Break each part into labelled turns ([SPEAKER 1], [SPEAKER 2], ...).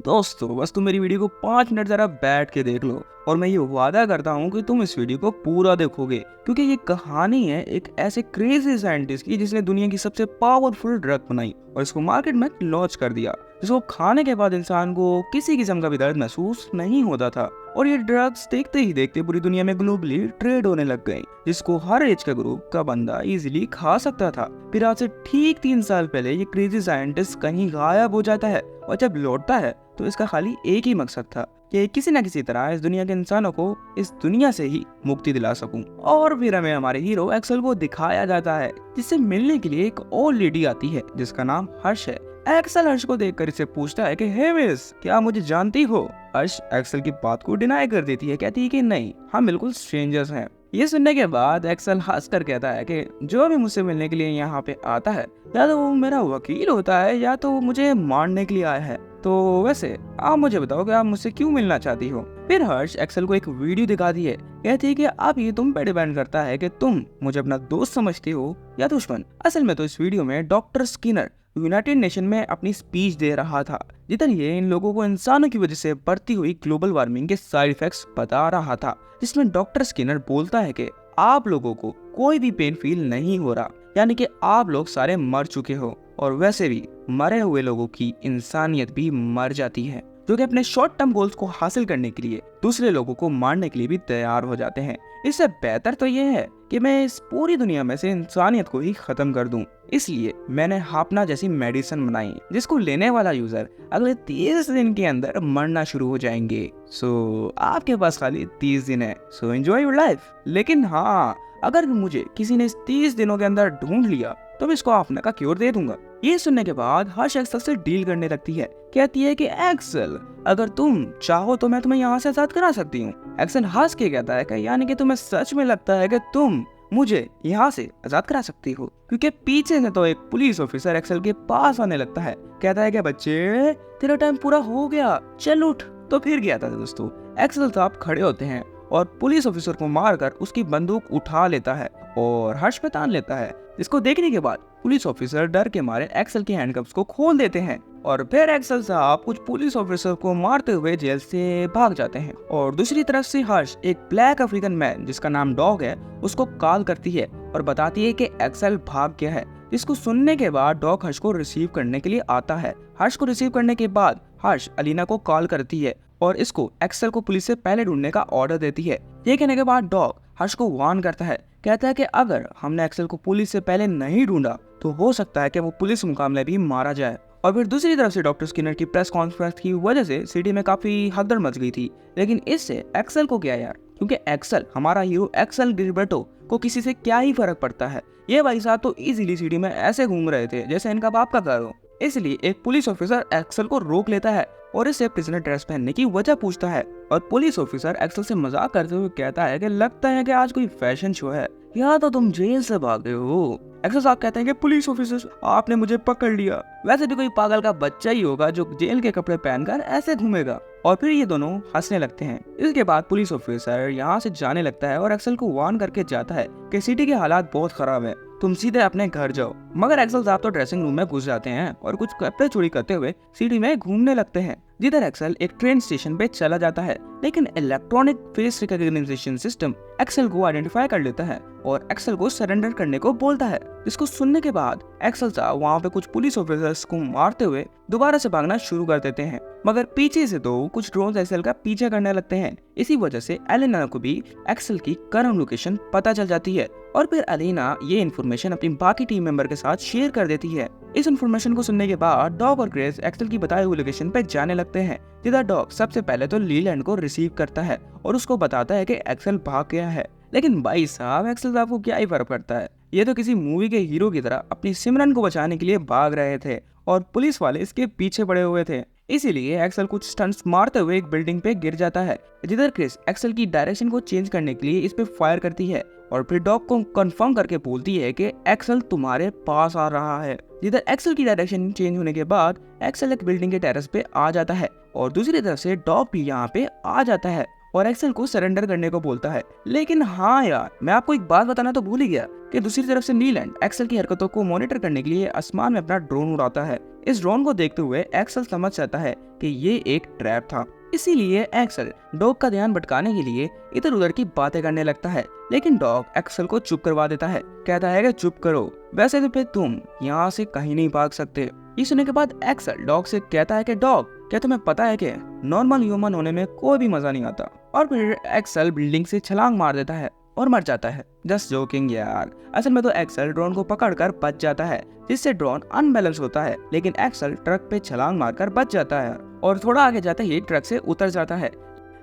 [SPEAKER 1] दोस्तों बस तुम मेरी वीडियो को 5 मिनट जरा बैठ के देख लो और मैं ये वादा करता हूँ कि तुम इस वीडियो को पूरा देखोगे, क्योंकि ये कहानी है एक ऐसे क्रेजी साइंटिस्ट की जिसने दुनिया की सबसे पावरफुल ड्रग बनाई और इसको मार्केट में लॉन्च कर दिया, जिसको खाने के बाद इंसान को किसी किस्म का भी दर्द महसूस नहीं होता था। और ये ड्रग्स देखते ही देखते पूरी दुनिया में ग्लोबली ट्रेड होने लग गई, जिसको हर एज का ग्रुप का बंदा इजीली खा सकता था। फिर आज से ठीक 3 साल पहले ये क्रेजी साइंटिस्ट कहीं गायब हो जाता है और जब लौटता है तो इसका खाली एक ही मकसद था कि किसी न किसी तरह इस दुनिया के इंसानों को इस दुनिया से ही मुक्ति दिला सकूं। और फिर हमें हमारे हीरो एक्सेल को दिखाया जाता है, जिससे मिलने के लिए एक और लेडी आती है जिसका नाम हर्ष है। एक्सेल हर्ष को देखकर इसे पूछता है कि हे मिस, क्या मुझे जानती हो? हर्ष एक्सेल की बात को डिनाई कर देती है, कहती है कि नहीं, हम बिल्कुल स्ट्रेंजर्स हैं। ये सुनने के बाद एक्सेल हंस कर कहता है कि जो भी मुझसे मिलने के लिए यहाँ पे आता है या तो वो मेरा वकील होता है या तो वो मुझे मारने के लिए आया है। तो वैसे आप मुझे बताओ कि आप मुझसे क्यों मिलना चाहती हो? फिर हर्ष एक्सेल को एक वीडियो दिखाती है, कहती है कि अब ये तुम पे डिपेंड करता है कि तुम मुझे अपना दोस्त समझती हो या दुश्मन। असल में तो इस वीडियो में डॉक्टर स्किनर यूनाइटेड नेशन में अपनी स्पीच दे रहा था, जिधर ये इन लोगों को इंसानों की वजह से बढ़ती हुई ग्लोबल वार्मिंग के साइड इफेक्ट्स बता रहा था, जिसमें डॉक्टर स्किनर बोलता है कि आप लोगों को कोई भी पेन फील नहीं हो रहा, यानी कि आप लोग सारे मर चुके हो और वैसे भी मरे हुए लोगों की इंसानियत भी मर जाती है, जो कि अपने शॉर्ट टर्म गोल्स को हासिल करने के लिए दूसरे लोगों को मारने के लिए भी तैयार हो जाते हैं। इससे बेहतर तो ये है कि मैं इस पूरी दुनिया में से इंसानियत को ही खत्म कर दूं। इसलिए मैंने हापना जैसी मेडिसिन बनाई, जिसको लेने वाला यूजर अगले 30 दिन के अंदर मरना शुरू हो जाएंगे। सो आपके पास खाली 30 दिन है, सो एंजॉय योर लाइफ। लेकिन हाँ, अगर मुझे किसी ने इस 30 दिनों के अंदर ढूंढ लिया तो मैं इसको हापना का क्योर दे दूंगा। ये सुनने के बाद हर्ष एक्सेल से डील करने लगती है, कहती है कि एक्सेल, अगर तुम चाहो तो मैं तुम्हें यहाँ से आजाद करा सकती हूँ। एक्सेल हंस के कहता है कि यानी कि तुम्हें सच में लगता है कि तुम मुझे यहाँ से आजाद करा सकती हो? क्योंकि पीछे से तो एक पुलिस ऑफिसर एक्सेल के पास आने लगता है, कहता है कि बच्चे, तेरा टाइम पूरा हो गया, चल उठ। तो फिर क्या था दोस्तों, एक्सेल साहब खड़े होते हैं और पुलिस ऑफिसर को मारकर उसकी बंदूक उठा लेता है और हर्ष पे तान लेता है, जिसको देखने के बाद पुलिस ऑफिसर डर के मारे एक्सेल के हैंडकफ्स को खोल देते हैं और फिर एक्सेल साहब कुछ पुलिस ऑफिसर को मारते हुए जेल से भाग जाते हैं। और दूसरी तरफ से हर्ष एक ब्लैक अफ्रीकन मैन जिसका नाम डॉग है उसको कॉल करती है और बताती है कि एक्सेल भाग गया है, जिसको सुनने के बाद डॉग हर्ष को रिसीव करने के लिए आता है। हर्ष को रिसीव करने के बाद हर्ष अलीना को कॉल करती है और इसको एक्सेल को पुलिस से पहले ढूंढने का ऑर्डर देती है। ये कहने के बाद डॉग हर्ष को वार्न करता है, कहता है कि अगर हमने एक्सेल को पुलिस से पहले नहीं ढूंढा तो हो सकता है कि वो पुलिस मुकाबले भी मारा जाए। और फिर दूसरी तरफ से डॉक्टर स्किनर की प्रेस कॉन्फ्रेंस की वजह से सिटी में काफी हदड़ मच गई थी, लेकिन इससे एक्सेल को क्या यार, क्योंकि एक्सेल हमारा हीरो एक्सेल गिलबर्टो को किसी से क्या ही फर्क पड़ता है। ये भाई साहब तो इजीली सिटी में ऐसे घूम रहे थे जैसे इनका बाप का घर हो। इसलिए एक पुलिस ऑफिसर एक्सेल को रोक लेता है और इससे प्रिजनर ड्रेस पहनने की वजह पूछता है और पुलिस ऑफिसर एक्सेल से मजाक करते हुए कहता है कि लगता है कि आज कोई फैशन शो है या तो तुम जेल से भागे हो। एक्सेल साहब कहते हैं कि पुलिस ऑफिसर, आपने मुझे पकड़ लिया, वैसे भी कोई पागल का बच्चा ही होगा जो जेल के कपड़े पहनकर ऐसे घूमेगा। और फिर ये दोनों हंसने लगते हैं। इसके बाद पुलिस ऑफिसर यहाँ से जाने लगता है और एक्सेल को वार्न करके जाता है कि सिटी के हालात बहुत खराब है, तुम सीधे अपने घर जाओ। मगर एक्सेल साहब तो ड्रेसिंग रूम में घुस जाते हैं और कुछ कपड़े चोरी करते हुए सिटी में घूमने लगते हैं, जिधर एक्सेल एक ट्रेन स्टेशन पे चला जाता है। लेकिन electronic face recognition system Axel को आइडेंटिफाई कर लेता है और एक्सेल को सरेंडर करने को बोलता है, जिसको सुनने के बाद एक्सेल साहब वहाँ पे कुछ पुलिस ऑफिसर्स को मारते हुए दोबारा से भागना शुरू कर देते हैं। मगर पीछे से तो कुछ ड्रोन एक्सेल का पीछे करने लगते हैं। इसी वजह से एलेना को भी एक्सेल की करंट लोकेशन पता चल जाती है और फिर अलीना ये इन्फॉर्मेशन अपनी बाकी टीम मेंबर के साथ शेयर कर देती है। इस इन्फॉर्मेशन को सुनने के बाद डॉग और ग्रेस एक्सेल की बताई हुई लोकेशन पे जाने लगते हैं, जिधर डॉग सबसे पहले तो लीलैंड को रिसीव करता है और उसको बताता है कि एक्सेल भाग गया है। लेकिन भाई साहब, एक्सेल साहब को क्या ही फर्क पड़ता है, ये तो किसी मूवी के हीरो की तरह अपनी सिमरन को बचाने के लिए भाग रहे थे और पुलिस वाले इसके पीछे पड़े हुए थे। इसीलिए एक्सेल कुछ स्टंट्स मारते हुए एक बिल्डिंग पे गिर जाता है, जिधर क्रिस एक्सेल की डायरेक्शन को चेंज करने के लिए इस पे फायर करती है और फिर डॉग को कंफर्म करके बोलती है कि एक्सेल तुम्हारे पास आ रहा है। जिधर एक्सेल की डायरेक्शन चेंज होने के बाद एक्सेल एक बिल्डिंग के टेरेस पे आ जाता है और दूसरी तरफ से डॉग भी यहाँ पे आ जाता है और एक्सेल को सरेंडर करने को बोलता है। लेकिन हाँ यार, मैं आपको एक बात बताना तो भूल ही गया कि दूसरी तरफ से नीलैंड एक्सेल की हरकतों को मॉनिटर करने के लिए आसमान में अपना ड्रोन उड़ाता है। इस ड्रोन को देखते हुए एक्सेल समझ जाता है कि ये एक ट्रैप था। इसीलिए एक्सेल डॉग का ध्यान भटकाने के लिए इधर उधर की बातें करने लगता है, लेकिन डॉग एक्सेल को चुप करवा देता है। कहता है कि चुप करो, वैसे तो फिर तुम यहाँ से कहीं नहीं भाग सकते। ये सुनने के बाद एक्सेल डॉग से कहता है कि डॉग, क्या तुम्हें पता है कि नॉर्मल ह्यूमन होने में कोई भी मजा नहीं आता। और फिर एक्सेल बिल्डिंग से छलांग मार देता है और मर जाता है। जस्ट जोकिंग यार। असल में तो एक्सेल ड्रोन को पकड़कर बच जाता है, जिससे ड्रोन अनबैलेंस होता है, लेकिन एक्सेल ट्रक पे छलांग मारकर बच जाता है और थोड़ा आगे जाते ही ट्रक से उतर जाता है।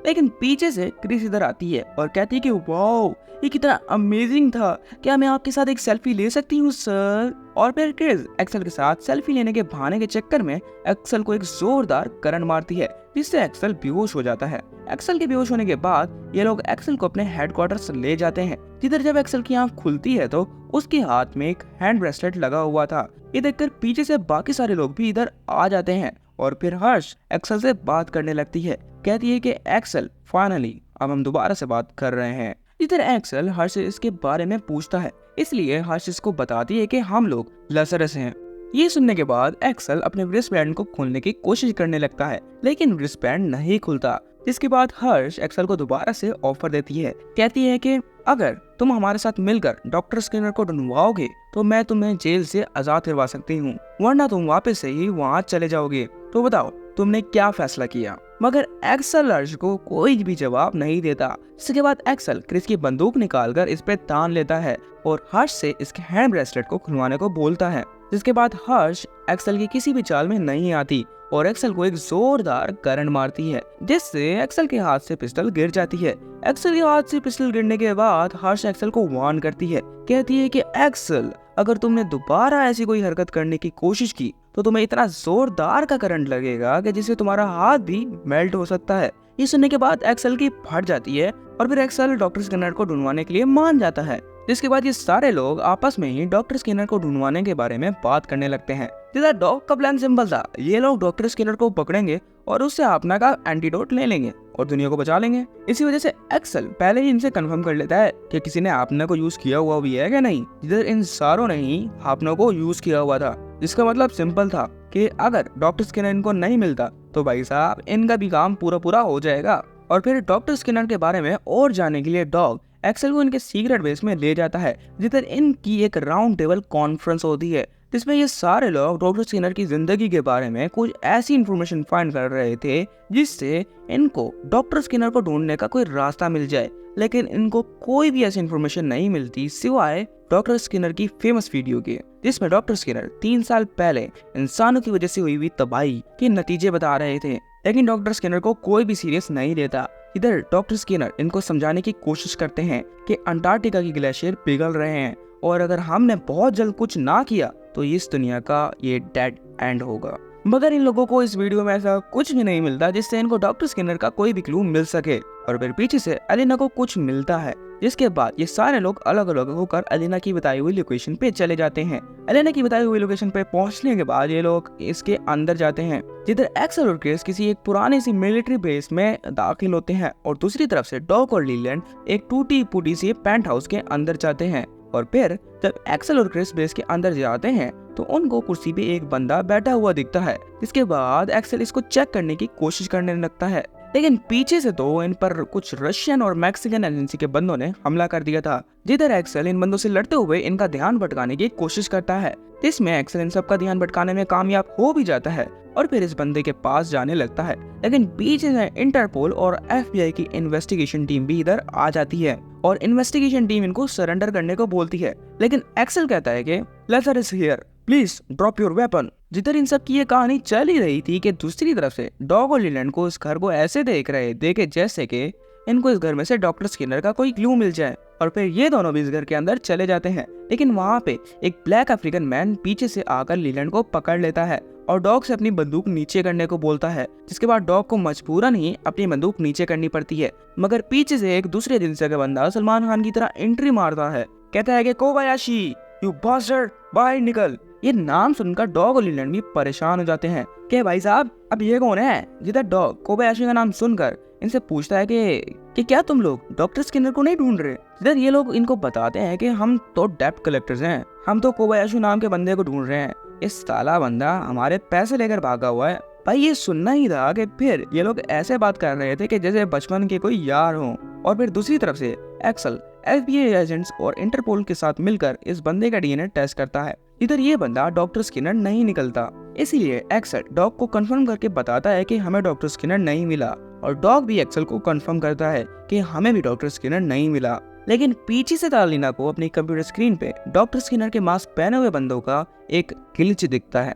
[SPEAKER 1] लेकिन पीछे से क्रिस इधर आती है और कहती है कि वाओ, ये कितना अमेजिंग था, क्या मैं आपके साथ एक सेल्फी ले सकती हूँ सर। और फिर क्रिस एक्सेल के साथ सेल्फी लेने के बहाने के चक्कर में एक्सेल को एक जोरदार करंट मारती है, जिससे एक्सेल बेहोश हो जाता है। एक्सेल के बेहोश होने के बाद ये लोग एक्सेल को अपने हेडक्वार्टर्स ले जाते हैं, जिधर जब एक्सेल की आंख खुलती है तो उसके हाथ में एक हैंड ब्रेसलेट लगा हुआ था। ये देखकर पीछे से बाकी सारे लोग भी इधर आ जाते हैं और फिर हर्ष एक्सेल से बात करने लगती है। कहती है कि एक्सेल, फाइनली अब हम दोबारा से बात कर रहे हैं। इधर एक्सेल हर्ष से इसके बारे में पूछता है, इसलिए हर्ष इसको बताती है कि हम लोग लसरस हैं। ये सुनने के बाद एक्सेल अपने रिस्टबैंड को खोलने की कोशिश करने लगता है, लेकिन रिस्टबैंड नहीं खुलता। जिसके बाद हर्ष एक्सेल को दोबारा से ऑफर देती है। कहती है कि अगर तुम हमारे साथ मिलकर डॉक्टर स्किनर को ढूंढवाओगे तो मैं तुम्हें जेल से आजाद करवा सकती हूँ, वरना तुम वापस से ही वहाँ चले जाओगे। तो बताओ तुमने क्या फैसला किया। मगर एक्सेल हर्ष को कोई भी जवाब नहीं देता। इसके बाद एक्सेल क्रिस की बंदूक निकालकर इस पे तान लेता है और हर्ष से इसके हैंड ब्रेसलेट को खुलवाने को बोलता है। जिसके बाद हर्ष एक्सेल की किसी भी चाल में नहीं आती और एक्सेल को एक जोरदार करंट मारती है, जिससे एक्सेल के हाथ से पिस्टल गिर जाती है। एक्सेल के हाथ से पिस्टल गिरने के बाद हर्ष एक्सेल को वार्न करती है। कहती है कि एक्सेल, अगर तुमने दोबारा ऐसी कोई हरकत करने की कोशिश की तो तुम्हें इतना जोरदार का करंट लगेगा कि जिससे तुम्हारा हाथ भी मेल्ट हो सकता है। ये सुनने के बाद एक्सेल की फट जाती है और फिर एक्सेल डॉक्टर स्किनर को ढूंढवाने के लिए मान जाता है। जिसके बाद ये सारे लोग आपस में ही डॉक्टर स्किनर को ढूंढवाने के बारे में बात करने लगते हैं। जिधर डॉग का प्लान सिंपल था, ये लोग डॉक्टर स्किनर को पकड़ेंगे और उससे अपना का एंटीडोट ले लेंगे और दुनिया को बचा लेंगे। इसी वजह से एक्सेल पहले ही इनसे कंफर्म कर लेता है कि किसी ने आपने को यूज किया हुआ भी है क्या नहीं। जिधर इन सारों ने ही आपने को यूज किया हुआ था, जिसका मतलब सिंपल था कि अगर डॉक्टर स्किनर इनको नहीं मिलता तो भाई साहब इनका भी काम पूरा हो जाएगा। और फिर डॉक्टर स्किनर के बारे में और जानने के लिए डॉग एक्सेल को इनके सीक्रेट बेस में ले जाता है, जिधर इनकी एक राउंड टेबल कॉन्फ्रेंस होती है, जिसमें ये सारे लोग डॉक्टर स्किनर की जिंदगी के बारे में कुछ ऐसी इन्फॉर्मेशन फाइंड कर रहे थे जिससे इनको डॉक्टर स्किनर को ढूंढने का कोई रास्ता मिल जाए। लेकिन इनको कोई भी ऐसी इन्फॉर्मेशन नहीं मिलती सिवाय डॉक्टर स्किनर की फेमस वीडियो के, जिसमें डॉक्टर स्किनर 3 साल पहले इंसानों की वजह से हुई हुई तबाही के नतीजे बता रहे थे। लेकिन डॉक्टर स्किनर को कोई भी सीरियस नहीं लेता। इधर डॉक्टर स्किनर इनको समझाने की कोशिश करते हैं कि अंटार्कटिका की ग्लेशियर पिघल रहे हैं और अगर हमने बहुत जल्द कुछ ना किया तो इस दुनिया का ये डेड एंड होगा। मगर इन लोगों को इस वीडियो में ऐसा कुछ भी नहीं मिलता जिससे इनको डॉक्टर स्किनर का कोई भी क्लू मिल सके। और फिर पीछे से एलिना को कुछ मिलता है, जिसके बाद ये सारे लोग अलग अलग होकर एलिना की बताई हुई लोकेशन पे चले जाते हैं। एलिना की बताई हुई लोकेशन पे पहुंचने के बाद ये लोग इसके अंदर जाते हैं, जिधर एक्सेल और क्रिस किसी एक पुरानी सी मिलिट्री बेस में दाखिल होते हैं और दूसरी तरफ से डॉग और लीलैंड एक टूटी फूटी सी पेंट हाउस के अंदर जाते हैं। और फिर जब एक्सेल और क्रिस बेस के अंदर जाते हैं तो उनको कुर्सी पे एक बंदा बैठा हुआ दिखता है। जिसके बाद एक्सेल इसको चेक करने की कोशिश करने लगता है, लेकिन पीछे से तो इन पर कुछ रशियन और मैक्सिकन एजेंसी के बंदों ने हमला कर दिया था। जिधर एक्सेल इन बंदों से लड़ते हुए इनका ध्यान भटकाने की कोशिश करता है। इसमें एक्सेल इन सबका ध्यान भटकाने में कामयाब हो भी जाता है और फिर इस बंदे के पास जाने लगता है। लेकिन पीछे से इंटरपोल और FBI की इन्वेस्टिगेशन टीम भी इधर आ जाती है और इन्वेस्टिगेशन टीम इनको सरेंडर करने को बोलती है। लेकिन एक्सेल कहता है कि letter is here, please drop your weapon. जिधर इन सब की ये कहानी चल ही रही थी कि दूसरी तरफ से डॉग और लीलैंड को इस घर को ऐसे देख रहे थे कि जैसे कि इनको इस घर में से डॉक्टर स्किनर का कोई क्लू मिल जाए। और फिर ये दोनों भी इस घर के अंदर चले जाते हैं। लेकिन वहाँ पे एक ब्लैक अफ्रीकन मैन पीछे से आकर लीलैंड को पकड़ लेता है और डॉग से अपनी बंदूक नीचे करने को बोलता है। जिसके बाद डॉग को मजबूरन ही अपनी बंदूक नीचे करनी पड़ती है। मगर पीछे से एक दूसरे एजेंसी का बंदा सलमान खान की तरह एंट्री मारता है। कहता है कि कोबायाशी, यू बास्टर्ड, बाहर निकल। ये नाम सुनकर डॉग और लीलैंड भी परेशान हो जाते हैं कि भाई साहब अब ये कौन है। जिधर डॉग कोबायाशी का नाम सुनकर इनसे पूछता है कि क्या तुम लोग डॉक्टर स्किनर को नहीं ढूंढ रहे। जिधर ये लोग इनको बताते हैं कि हम तो डेप्ट कलेक्टर्स हैं, हम तो कोबायाशी नाम के बंदे को ढूंढ रहे हैं। इस साला बंदा हमारे पैसे लेकर भागा हुआ है। भाई ये सुनना ही था कि फिर ये लोग ऐसे बात कर रहे थे कि जैसे बचपन के कोई यार हो। और फिर दूसरी तरफ से एक्सल FBI एजेंट्स और इंटरपोल के साथ मिलकर इस बंदे का DNA टेस्ट करता है। इधर ये बंदा डॉक्टर स्किनर नहीं निकलता, इसीलिए एक्सल डॉग को कंफर्म करके बताता है कि हमें डॉक्टर स्किनर नहीं मिला, और डॉग भी एक्सल को कंफर्म करता है कि हमें भी डॉक्टर स्किनर नहीं मिला। लेकिन पीछे से तालिना को अपनी कंप्यूटर स्क्रीन पे डॉक्टर स्किनर के मास्क पहने हुए बंदों का एक ग्लिच दिखता है,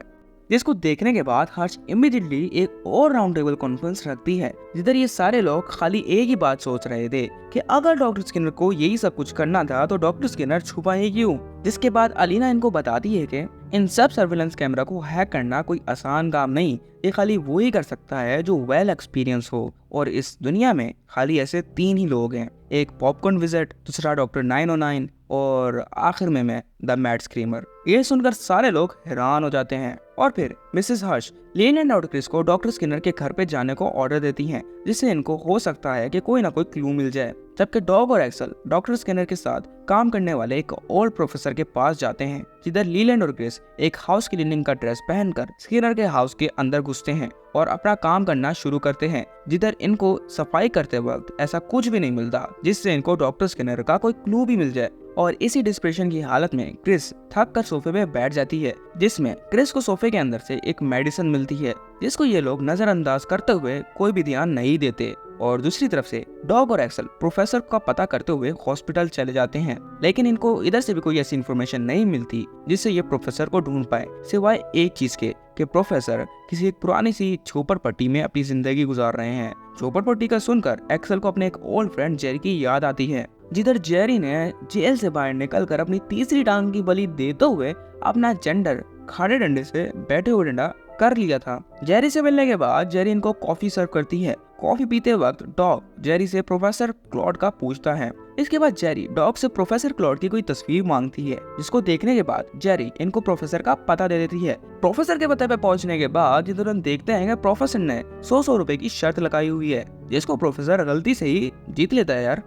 [SPEAKER 1] जिसको देखने के बाद हर्ष इमीडिएटली एक और राउंड टेबल कॉन्फ्रेंस रखती है, जिधर ये सारे लोग खाली एक ही बात सोच रहे थे कि अगर डॉक्टर स्किनर को यही सब कुछ करना था तो डॉक्टर स्किनर छुपाए क्यों। जिसके बाद अलीना इनको बताती है कि इन सब सर्विलेंस कैमरा को हैक करना कोई आसान काम नहीं, ये खाली वो ही कर सकता है जो वेल एक्सपीरियंस हो, और इस दुनिया में खाली ऐसे 3 ही लोग हैं, एक पॉपकॉर्न विज़र्ड, दूसरा डॉक्टर 909 और आखिर में मैं द मैड स्क्रीमर। ये सुनकर सारे लोग हैरान हो जाते हैं और फिर मिसेस हर्ष लेन और क्रिस को डॉक्टर स्किनर के घर पे जाने को ऑर्डर देती हैं, जिससे इनको हो सकता है कि कोई ना कोई क्लू मिल जाए। जबकि डॉग और एक्सल डॉक्टर स्किनर के साथ काम करने वाले एक ओल्ड प्रोफेसर के पास जाते हैं, जिधर लीलैंड और क्रिस एक हाउस क्लीनिंग का ड्रेस पहनकर स्किनर के हाउस के अंदर घुसते हैं और अपना काम करना शुरू करते हैं, जिधर इनको सफाई करते वक्त ऐसा कुछ भी नहीं मिलता जिससे इनको डॉक्टर स्किनर का कोई क्लू भी मिल जाए। और इसी डिस्प्रेशन की हालत में क्रिस थक कर सोफे पे बैठ जाती है, जिसमें क्रिस को सोफे के अंदर से एक मेडिसिन मिलती है, जिसको ये लोग नजरअंदाज करते हुए कोई भी ध्यान नहीं देते। और दूसरी तरफ से डॉग और एक्सल प्रोफेसर का पता करते हुए हॉस्पिटल चले जाते हैं, लेकिन इनको इधर से भी कोई ऐसी इन्फॉर्मेशन नहीं मिलती जिससे ये प्रोफेसर को ढूंढ पाए, सिवाय एक चीज के कि प्रोफेसर किसी एक पुरानी सी झोपड़पट्टी में अपनी जिंदगी गुजार रहे हैं। झोपड़पट्टी का सुनकर एक्सल को अपने एक ओल्ड फ्रेंड जेरी की याद आती है, जिधर जेरी ने जेल से बाहर निकलकर अपनी तीसरी टांग की बलि देते हुए अपना जेंडर खाड़े डंडे से बैठे हुए डंडा कर लिया था। जेरी से मिलने के बाद जेरी इनको कॉफी सर्व करती है। कॉफी पीते वक्त डॉग जेरी से प्रोफेसर क्लॉड का पूछता है। इसके बाद जेरी डॉग से प्रोफेसर क्लॉड की कोई तस्वीर मांगती है, जिसको देखने के बाद जेरी इनको प्रोफेसर का पता दे देती है। प्रोफेसर के पते पे पहुंचने के बाद जिधर हम देखते हैं कि प्रोफेसर ने 100 रुपए की शर्त लगाई हुई है, जिसको प्रोफेसर गलती से ही जीत लेता है यार।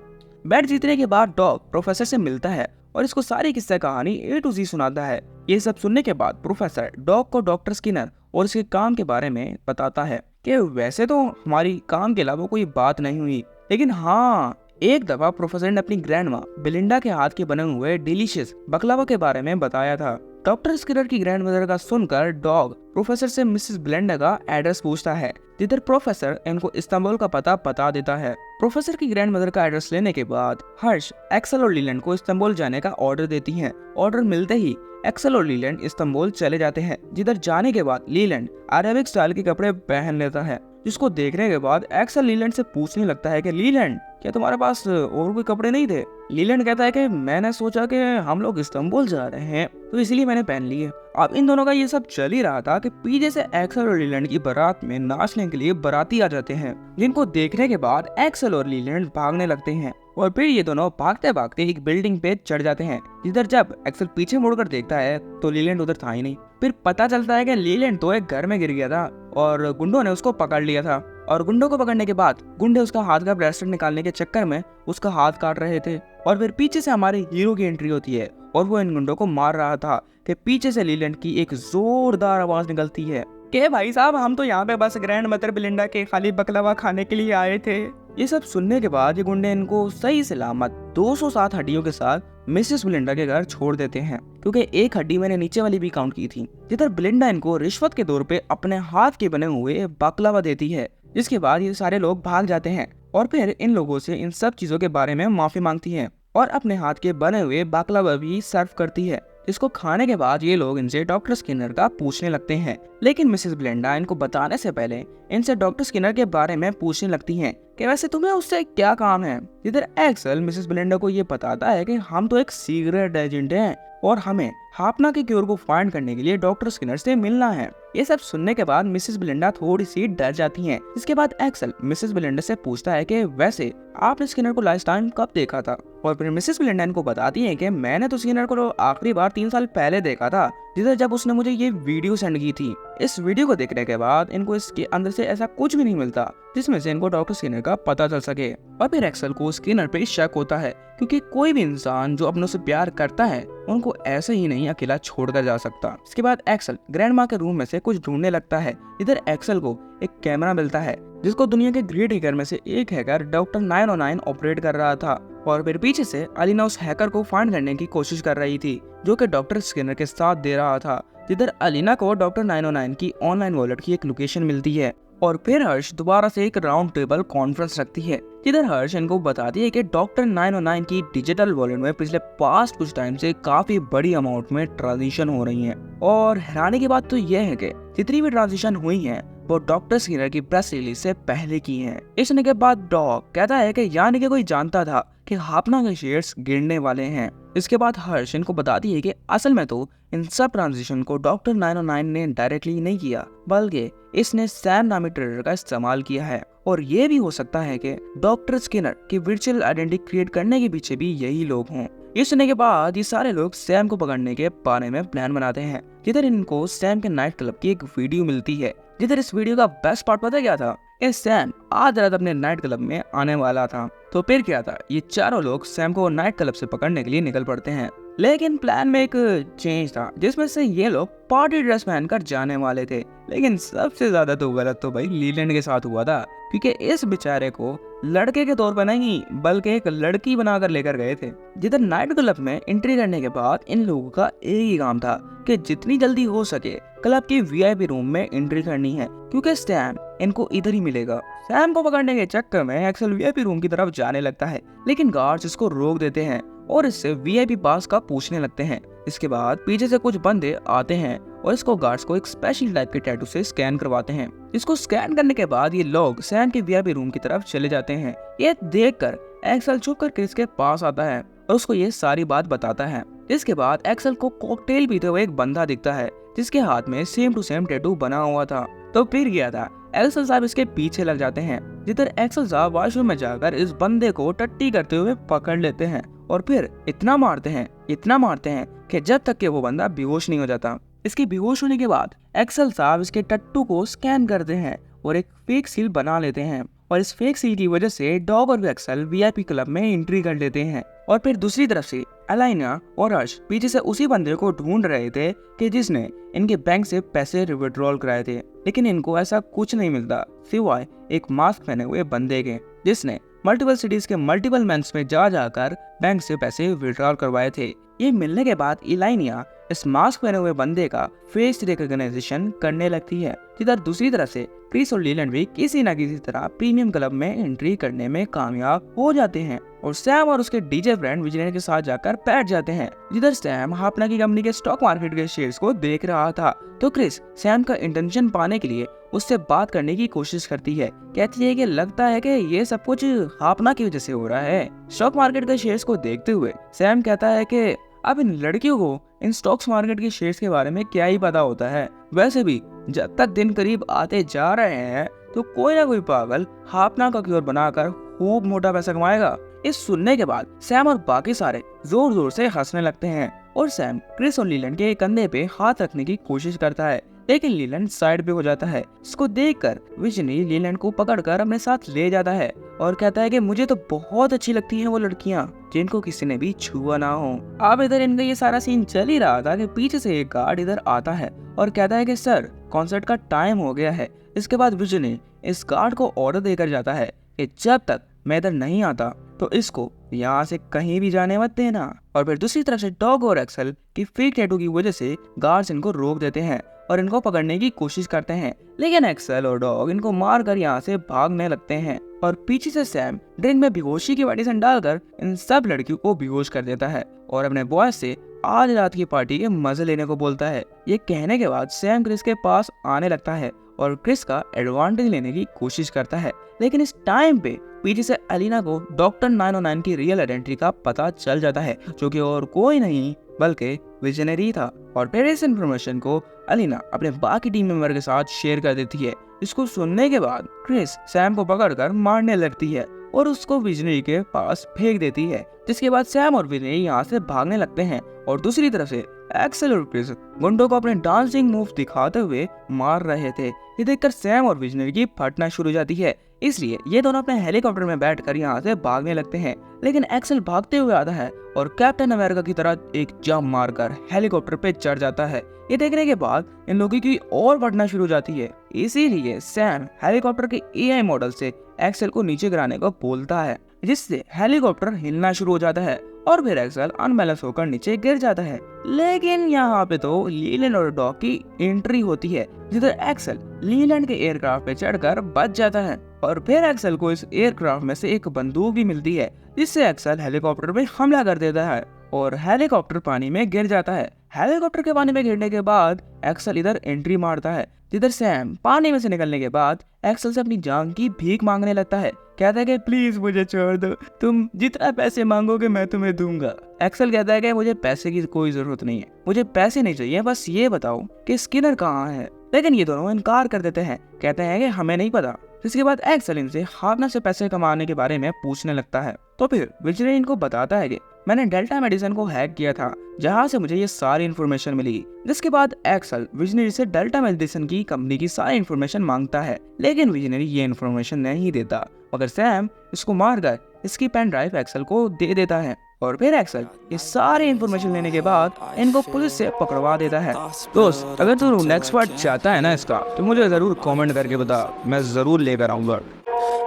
[SPEAKER 1] बैट जीतने के बाद डॉग प्रोफेसर से मिलता है और इसको सारी किस्सा कहानी A to Z सुनाता है। ये सब सुनने के बाद प्रोफेसर डॉग को डॉक्टर स्किनर और इसके काम के बारे में बताता है कि वैसे तो हमारी काम के अलावा कोई बात नहीं हुई, लेकिन हाँ एक दफा प्रोफेसर ने अपनी ग्रैंडमा बिलिंडा के हाथ के बने हुए डिलीशियस बकलावा के बारे में बताया था। डॉक्टर स्किनर की ग्रैंडमदर का सुनकर डॉग प्रोफेसर से मिसेस बिलिंडा का एड्रेस पूछता है, जिधर प्रोफेसर इनको इस्तांबुल का पता बता देता है। प्रोफेसर की ग्रैंडमदर का एड्रेस लेने के बाद हर्ष एक्सल और लीलैंड को इस्तांबुल जाने का ऑर्डर देती हैं। ऑर्डर मिलते ही एक्सल और लीलैंड इस्तांबुल चले जाते हैं, जिधर जाने के बाद लीलैंड अरेबिक स्टाइल के कपड़े पहन लेता है, जिसको देखने के बाद एक्सल लीलैंड से पूछने लगता है कि लीलैंड क्या तुम्हारे पास और कोई कपड़े नहीं थे। लीलैंड कहता है कि मैंने सोचा कि हम लोग इस्तांबुल जा रहे हैं तो इसलिए मैंने पहन लिए। अब इन दोनों का ये सब चल ही रहा था कि पीछे से एक्सल और लीलैंड की बारात में नाचने के लिए बाराती आ जाते हैं, जिनको देखने के बाद एक्सल और लीलैंड भागने लगते हैं और फिर ये दोनों भागते भागते एक बिल्डिंग पे चढ़ जाते हैं, जिधर जब एक्सल पीछे मुड़कर देखता है तो लीलैंड उधर था ही नहीं। फिर पता चलता है कि लीलैंड तो एक घर में गिर गया था और गुंडों ने उसको पकड़ लिया था, और गुंडों को पकड़ने के बाद गुंडे उसका हाथ का ब्रेसलेट निकालने के चक्कर में उसका हाथ काट रहे थे। और फिर पीछे से हमारे हीरो की एंट्री होती है और वो इन गुंडों को मार रहा था कि पीछे से लीलैंड की एक जोरदार आवाज निकलती है कि भाई साहब हम तो यहाँ पे बस ग्रैंड मदर बिलिंडा के खाली बकलावा खाने के लिए आए थे। ये सब सुनने के बाद ये गुंडे इनको सही सलामत 207 हड्डियों के साथ मिसेस बिलिंडा के घर छोड़ देते हैं, क्योंकि एक हड्डी मैंने नीचे वाली भी काउंट की थी, जिधर बिलिंडा इनको रिश्वत के तौर पे अपने हाथ के बने हुए बकलावा देती है। जिसके बाद ये सारे लोग भाग जाते हैं और फिर इन लोगों से इन सब चीजों के बारे में माफी मांगती है और अपने हाथ के बने हुए बाकलावा भी सर्व करती है। इसको खाने के बाद ये लोग इनसे डॉक्टर स्किनर का पूछने लगते हैं, लेकिन मिसेस बिलिंडा इनको बताने से पहले इनसे डॉक्टर स्किनर के बारे में पूछने लगती हैं कि वैसे तुम्हें उससे क्या काम है। जिधर एक्सल मिसेस बिलिंडा को ये बताता है कि हम तो एक सीक्रेट एजेंट हैं और हमें हापना के क्योर को फाइंड करने के लिए डॉक्टर स्किनर से मिलना है। ये सब सुनने के बाद मिसेस बिलिंडा थोड़ी सी डर जाती हैं। इसके बाद एक्सल मिसेस बिलिंडा से पूछता है कि वैसे आपने स्किनर को लास्ट टाइम कब देखा था, और फिर मिसेस बिलिंडा इनको बताती है कि मैंने तो स्किनर को आखिरी बार 3 साल पहले देखा था, जिधर जब उसने मुझे ये वीडियो सेंड की थी। इस वीडियो को देखने के बाद इनको इसके अंदर से ऐसा कुछ भी नहीं मिलता जिसमें से इनको डॉक्टर स्किनर का पता चल सके। और फिर एक्सेल को स्किनर पे शक होता है, क्योंकि कोई भी इंसान जो अपनों से प्यार करता है उनको ऐसे ही नहीं अकेला छोड़कर जा सकता। इसके बाद एक्सेल ग्रैंड माँ के रूम में से कुछ ढूंढने लगता है। इधर एक्सेल को एक कैमरा मिलता है जिसको दुनिया के ग्रेट हैकर में से एक हैकर डॉक्टर 909 ऑपरेट कर रहा था। और फिर पीछे से अलीना उस हैकर को फाइंड करने की कोशिश कर रही थी जो कि डॉक्टर स्किनर के साथ दे रहा था। जिधर अलीना को डॉक्टर 909 की ऑनलाइन वॉलेट की एक लोकेशन मिलती है। और फिर हर्ष दोबारा से एक राउंड टेबल कॉन्फ्रेंस रखती है जिधर हर्ष इनको बताती है कि डॉक्टर 909 की डिजिटल वॉलेट में पिछले पास्ट कुछ टाइम से काफी बड़ी अमाउंट में ट्रांजिशन हो रही हैं। और हैरानी की बात तो यह है कि जितनी भी ट्रांजिशन हुई हैं वो डॉक्टर स्किनर की प्रेस रिलीज से पहले की हैं। इस सुनने के बाद डॉग कहता है कि यानी कि कोई जानता था कि हापना के शेयर्स गिरने वाले हैं। इसके बाद हर्ष इनको बताती है कि असल में तो इन सब ट्रांजिशन को डॉक्टर 909 ने डायरेक्टली नहीं किया, बल्कि इसने सैम नामी ट्रेडर का इस्तेमाल किया है। और ये भी हो सकता है कि डॉक्टर स्किनर की वर्चुअल आइडेंटिटी क्रिएट करने के पीछे भी यही लोग हों। ये सुनने के बाद ये सारे लोग सैम को पकड़ने के बारे में प्लान बनाते हैं। जिधर इनको सैम के नाइट क्लब की एक वीडियो मिलती है। जिधर इस वीडियो का बेस्ट पार्ट पता क्या था? सैम आज रात अपने नाइट क्लब में आने वाला था। तो फिर क्या था, ये चारों लोग सैम को नाइट क्लब से पकड़ने के लिए निकल पड़ते हैं। लेकिन प्लान में एक चेंज था जिसमें से ये लोग पार्टी ड्रेस पहनकर जाने वाले थे। लेकिन सबसे ज्यादा तो गलत तो भाई लीलैंड के साथ हुआ था, क्योंकि इस बेचारे को लड़के के तौर पर नहीं बल्कि एक लड़की बनाकर लेकर गए थे। जिधर नाइट क्लब में एंट्री करने के बाद इन लोगों का एक ही काम था कि जितनी जल्दी हो सके क्लब के वीआईपी रूम में एंट्री करनी है, क्योंकि सैम इनको इधर ही मिलेगा। सैम को पकड़ने के चक्कर में एक्सेल वीआईपी रूम की तरफ जाने लगता है, लेकिन गार्ड्स इसको रोक देते हैं और इससे वीआईपी पास का पूछने लगते हैं। इसके बाद पीछे से कुछ बंदे आते हैं और इसको गार्ड्स को एक स्पेशल टाइप के टैटू से स्कैन करवाते हैं। इसको स्कैन करने के बाद ये लोग सैम के वीआईपी रूम की तरफ चले जाते हैं। ये देखकर एक्सेल छुप कर क्रिस के पास आता है और उसको ये सारी बात बताता है। इसके बाद एक्सेल को कॉकटेल पीते हुए एक बंदा दिखता है जिसके हाथ में सेम टू सेम टैटू बना हुआ था। तो फिर गया था एक्सेल साहब इसके पीछे लग जाते हैं। जिधर एक्सेल साहब वॉशरूम में जाकर इस बंदे को टट्टी करते हुए पकड़ लेते हैं और फिर इतना मारते हैं कि जब तक कि वो बंदा बेहोश नहीं हो जाता। इसके बेहोश होने के बाद एक्सेल साहब इसके टट्टू को स्कैन करते हैं और एक फेक सील बना लेते हैं। और इस फेक सील की वजह से डॉग और एक्सेल वीआईपी क्लब में एंट्री कर लेते हैं। और फिर दूसरी तरफ से अलाइना और हर्ष पीछे से उसी बंदे को ढूंढ रहे थे कि जिसने इनके बैंक से पैसे विड्रॉल कराए थे, लेकिन इनको ऐसा कुछ नहीं मिलता सिवाय एक मास्क पहने हुए बंदे के जिसने मल्टीपल सिटीज के मल्टीपल मेंस में जाकर बैंक से पैसे विड्रॉल करवाए थे। ये मिलने के बाद इलाइनिया इस मास्क पहने हुए बंदे का फेस रिकॉग्निशन करने लगती है। जिधर दूसरी तरफ से क्रिस और लीलैंड भी किसी न किसी तरह प्रीमियम क्लब में एंट्री करने में कामयाब हो जाते हैं और सैम और उसके डीजे फ्रेंड विजिलेंट के साथ जाकर बैठ जाते हैं। जिधर सैम हापना की कंपनी के स्टॉक मार्केट के शेयर्स को देख रहा था तो क्रिस सैम का इंटेंशन पाने के लिए उससे बात करने की कोशिश करती है। कहती है कि लगता है कि ये सब कुछ हापना की वजह से हो रहा है। स्टॉक मार्केट के शेयर्स को देखते हुए सैम कहता है कि अब इन लड़कियों को इन स्टॉक्स मार्केट के शेयर्स के बारे में क्या ही पता होता है। वैसे भी जब तक दिन करीब आते जा रहे हैं तो कोई ना कोई पागल हापना का क्योर बनाकर खूब मोटा पैसा कमाएगा। इस सुनने के बाद सैम और बाकी सारे जोर जोर से हंसने लगते हैं और सैम क्रिस और लीलैंड के कंधे पे हाथ रखने की कोशिश करता है, लेकिन लीलैंड साइड पे हो जाता है। इसको देखकर विजनी लीलैंड को पकड़कर अपने साथ ले जाता है और कहता है कि मुझे तो बहुत अच्छी लगती हैं वो लड़कियां जिनको किसी ने भी छुआ ना हो। अब इधर इनका ये सारा सीन चल ही रहा था कि पीछे से एक गार्ड इधर आता है और कहता है कि सर कॉन्सर्ट का टाइम हो गया है। इसके बाद विजनी इस गार्ड को ऑर्डर देकर जाता है कि जब तक मैं इधर नहीं आता तो इसको यहाँ से कहीं भी जाने मत देना। और फिर दूसरी तरफ से डॉग और एक्सेल की फेक टैटू की वजह से गार्ड्स इनको रोक देते हैं और इनको पकड़ने की कोशिश करते हैं, लेकिन एक्सेल और डॉग इनको मार कर यहाँ से भागने लगते हैं। और पीछे से सैम ड्रिंक में बेहोशी की मेडिसिन डालकर इन सब लड़कियों को बेहोश कर देता है और अपने बॉय से आज रात की पार्टी के मजे लेने को बोलता है। ये कहने के बाद सैम क्रिस के पास आने लगता है और क्रिस का एडवांटेज लेने की कोशिश करता है, लेकिन इस टाइम पे पीछे से अलीना को डॉक्टर 909 की रियल आइडेंटिटी का पता चल जाता है, जो कि और कोई नहीं बल्कि विजनरी था। और फिर इस इन्फॉर्मेशन को अलीना अपने बाकी टीम मेंबर के साथ शेयर कर देती है। इसको सुनने के बाद क्रिस सैम को पकड़कर मारने लगती है और उसको विजनरी के पास फेंक देती है, जिसके बाद सैम और विजनरी यहाँ से भागने लगते हैं। और दूसरी तरफ से एक्सेल और क्रिस गुंडों को अपने डांसिंग मूव दिखाते हुए मार रहे थे। ये देखकर सैम और विजनरी की फटना शुरू हो जाती है, इसलिए ये दोनों अपने हेलीकॉप्टर में बैठकर यहाँ से भागने लगते हैं। लेकिन एक्सेल भागते हुए आता है और कैप्टन अमेरिका की तरह एक जंप मारकर हेलीकॉप्टर पे चढ़ जाता है। ये देखने के बाद इन लोगों की और फटना शुरू हो जाती है, इसीलिए सैम हेलीकॉप्टर के एआई मॉडल से एक्सेल को नीचे गिराने को बोलता है, जिससे हेलीकॉप्टर हिलना शुरू हो जाता है और फिर एक्सेल अनबैलेंस होकर नीचे गिर जाता है। लेकिन यहाँ पे तो लीलैंड और डॉग की एंट्री होती है, जिधर एक्सेल लीलैंड के एयरक्राफ्ट पे चढ़कर बच जाता है और फिर एक्सेल को इस एयरक्राफ्ट में से एक बंदूक भी मिलती है, जिससे एक्सेल हेलीकॉप्टर पे हमला कर देता है और हेलीकॉप्टर पानी में गिर जाता है। हेलीकॉप्टर के पानी में गिरने के बाद एक्सेल इधर एंट्री मारता है, जिधर सैम पानी में से निकलने के बाद एक्सेल से अपनी जान की भीख मांगने लगता है। कहता है कि प्लीज मुझे छोड़ दो, तुम जितना पैसे मांगोगे मैं तुम्हें दूंगा। एक्सेल कहता है कि मुझे पैसे की कोई जरूरत नहीं है, मुझे पैसे नहीं चाहिए, बस ये बताओ कि स्किनर कहाँ है। लेकिन ये दोनों इनकार कर देते हैं, कहते हैं कि हमें नहीं पता। इसके बाद एक्सेल इनसे हार्डना से पैसे कमाने के बारे में पूछने लगता है। तो फिर विजनरी इनको बताता है कि मैंने डेल्टा मेडिसिन को हैक किया था, जहां से मुझे ये सारी इन्फॉर्मेशन मिली। जिसके बाद एक्सेल विजनरी से डेल्टा मेडिसिन की कंपनी की सारी इन्फॉर्मेशन मांगता है, लेकिन विजनरी ये इन्फॉर्मेशन नहीं देता, मगर सैम इसको मारकर इसकी पेन ड्राइव एक्सेल को दे देता है और फिर एक्सेल ये सारी इन्फॉर्मेशन लेने के बाद इनको पुलिस से पकड़वा देता है। दोस्त, अगर तू नेक्स्ट पार्ट चाहता है ना इसका, तो मुझे जरूर कमेंट करके बता, मैं जरूर लेकर आऊंगा।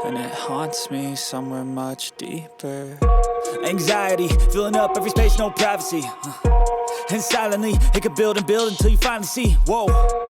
[SPEAKER 2] And it haunts me somewhere much deeper. Anxiety filling up every space, no privacy. And silently it could build and build until you finally see, whoa.